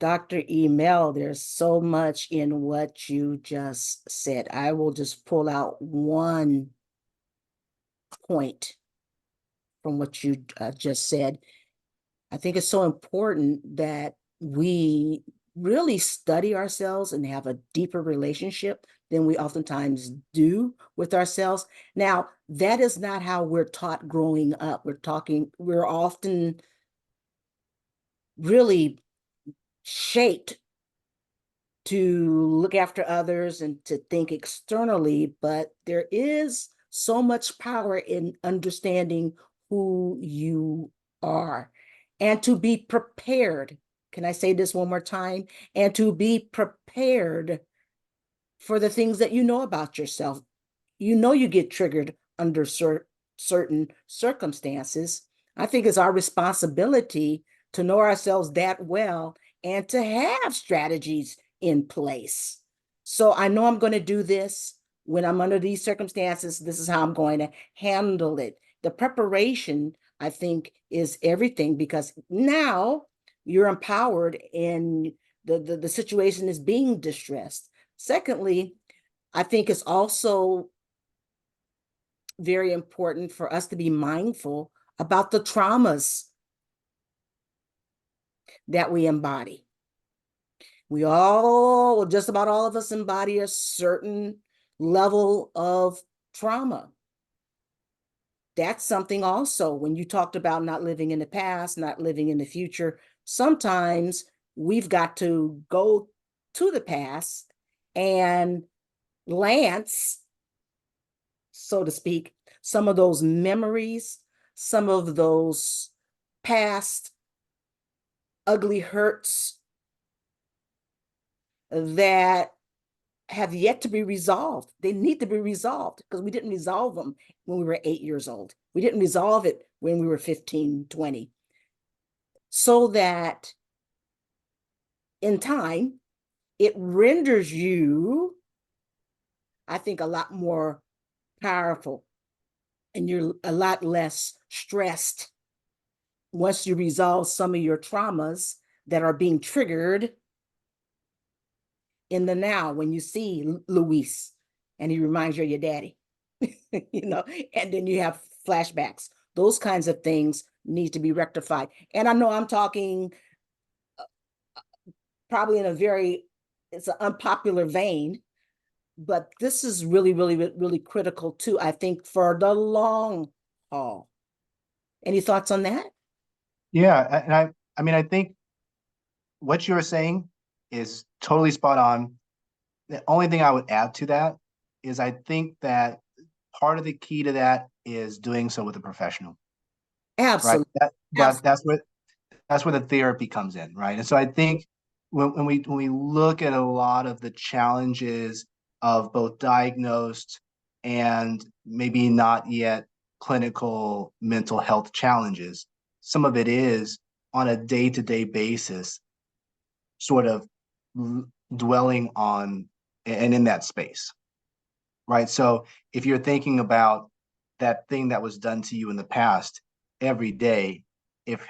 Dr. Emel, there's so much in what you just said. I will just pull out one point from what you just said. I think it's so important that we really study ourselves and have a deeper relationship than we oftentimes do with ourselves. Now, that is not how we're taught growing up. We're often really shaped to look after others and to think externally, but there is so much power in understanding who you are and to be prepared. Can I say this one more time? And to be prepared for the things that you know about yourself. You know, you get triggered under certain circumstances. I think it's our responsibility to know ourselves that well and to have strategies in place. So I know I'm going to do this when I'm under these circumstances. This is how I'm going to handle it. The preparation, I think, is everything, because now you're empowered and the situation is being distressed. Secondly, I think it's also very important for us to be mindful about the traumas that we embody. We all, just about all of us, embody a certain level of trauma. That's something also, when you talked about not living in the past, not living in the future, sometimes we've got to go to the past and lance, so to speak, some of those memories, some of those past ugly hurts that have yet to be resolved. They need to be resolved because we didn't resolve them when we were 8 years old. We didn't resolve it when we were 15, 20. So that in time, it renders you, I think, a lot more powerful, and you're a lot less stressed once you resolve some of your traumas that are being triggered in the now. When you see Luis and he reminds you of your daddy, and then you have flashbacks. Those kinds of things need to be rectified. And I know I'm talking probably in it's an unpopular vein, but this is really, really, really critical too, I think, for the long haul. Any thoughts on that? Yeah, and I mean, I think what you're saying is totally spot on. The only thing I would add to that is I think that part of the key to that is doing so with a professional, right? Absolutely. That, that Absolutely. that's where the therapy comes in, right? And so I think when we look at a lot of the challenges of both diagnosed and maybe not yet clinical mental health challenges, some of it is on a day-to-day basis, sort of dwelling on and in that space, right? So if you're thinking about that thing that was done to you in the past every day, if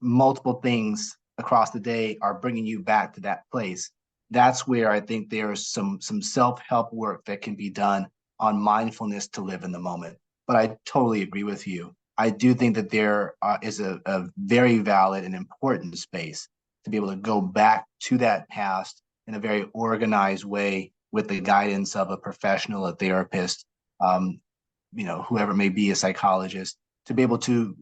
multiple things across the day are bringing you back to that place, that's where I think there's some self-help work that can be done on mindfulness to live in the moment. But I totally agree with you. I do think that there is a very valid and important space to be able to go back to that past in a very organized way with the guidance of a professional, a therapist, whoever may be, a psychologist, to be able to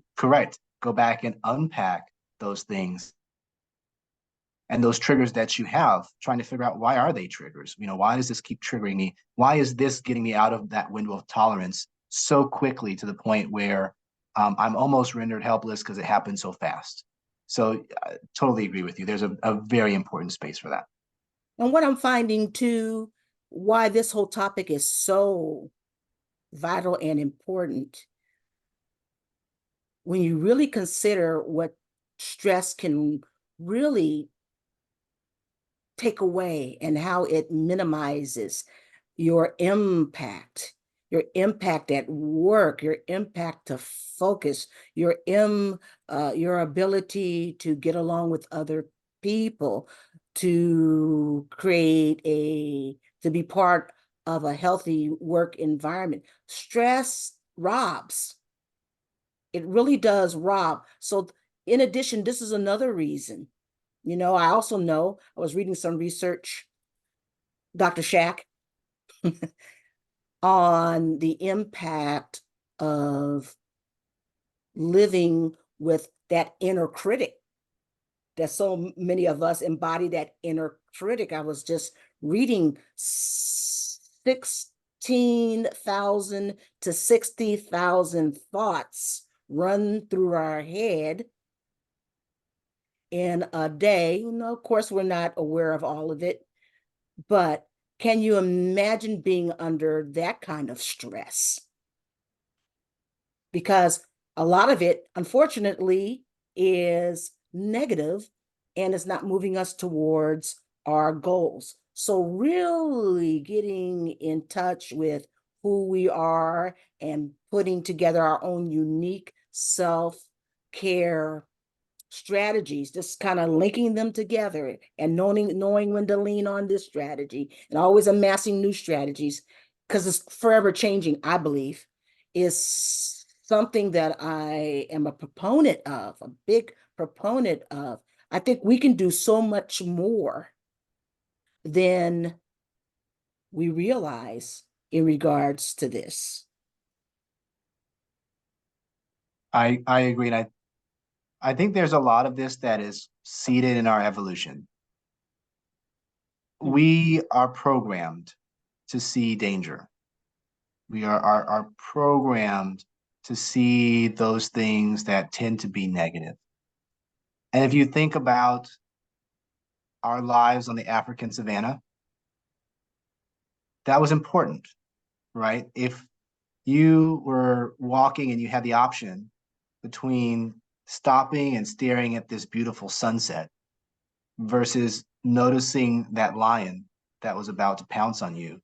go back and unpack those things and those triggers that you have, trying to figure out, why are they triggers? Why does this keep triggering me? Why is this getting me out of that window of tolerance so quickly to the point where I'm almost rendered helpless because it happened so fast? So I totally agree with you. There's a very important space for that. And what I'm finding too, why this whole topic is so vital and important, when you really consider what stress can really take away and how it minimizes your impact at work, your impact to focus, your ability to get along with other people to create to be part of a healthy work environment. Stress robs. It really does rob. So in addition, this is another reason. I also know I was reading some research, Dr. Shack, on the impact of living with that inner critic, that so many of us embody that inner critic. I was just reading 16,000 to 60,000 thoughts run through our head in a day. Of course, we're not aware of all of it, but can you imagine being under that kind of stress? Because a lot of it, unfortunately, is negative and it's not moving us towards our goals. So, really getting in touch with who we are and putting together our own unique self care strategies, just kind of linking them together and knowing when to lean on this strategy and always amassing new strategies because it's forever changing, I believe, is something that I am a proponent of, a big proponent of. I think we can do so much more than we realize in regards to this. I agree. And I think there's a lot of this that is seated in our evolution. Mm. We are programmed to see danger. We are programmed to see those things that tend to be negative. And if you think about our lives on the African savannah, that was important, right? If you were walking and you had the option between stopping and staring at this beautiful sunset versus noticing that lion that was about to pounce on you,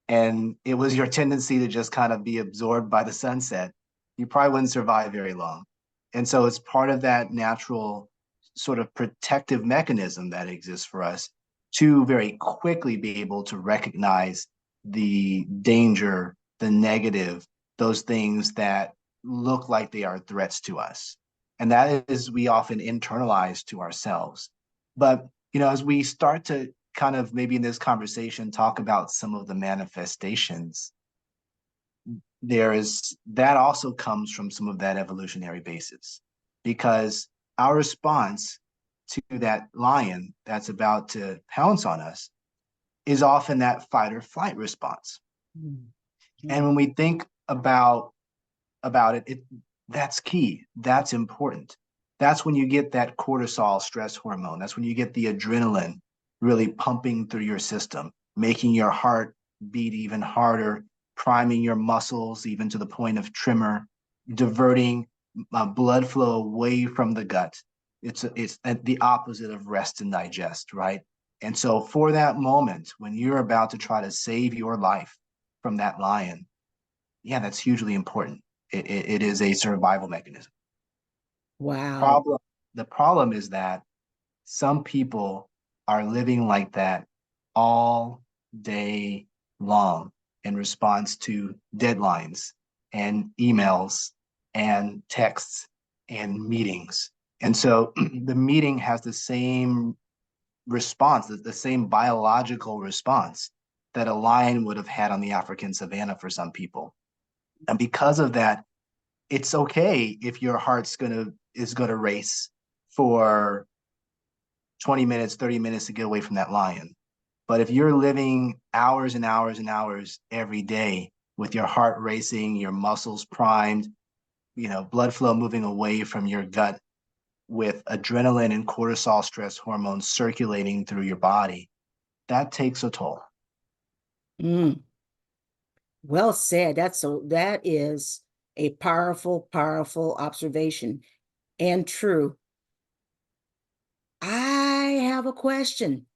and it was your tendency to just kind of be absorbed by the sunset, you probably wouldn't survive very long. And so it's part of that natural sort of protective mechanism that exists for us to very quickly be able to recognize the danger, the negative, those things that look like they are threats to us. And that is we often internalize to ourselves. But as we start to kind of maybe in this conversation talk about some of the manifestations, there is that also comes from some of that evolutionary basis, because our response to that lion that's about to pounce on us is often that fight or flight response. Mm. And when we think about it, that's key. That's important. That's when you get that cortisol stress hormone. That's when you get the adrenaline really pumping through your system, making your heart beat even harder, priming your muscles even to the point of tremor, diverting blood flow away from the gut. It's the opposite of rest and digest, right? And so for that moment when you're about to try to save your life from that lion, yeah, that's hugely important. It is a survival mechanism. Wow. Problem the problem is that some people are living like that all day long in response to deadlines and emails and texts and meetings. And so the meeting has the same response, the same biological response that a lion would have had on the African savannah for some people. And because of that, it's okay if your heart's gonna race for 20 minutes, 30 minutes to get away from that lion. But if you're living hours and hours and hours every day with your heart racing, your muscles primed, blood flow moving away from your gut with adrenaline and cortisol stress hormones circulating through your body, that takes a toll. Mm. Well said. That is a powerful, powerful observation and true. I have a question.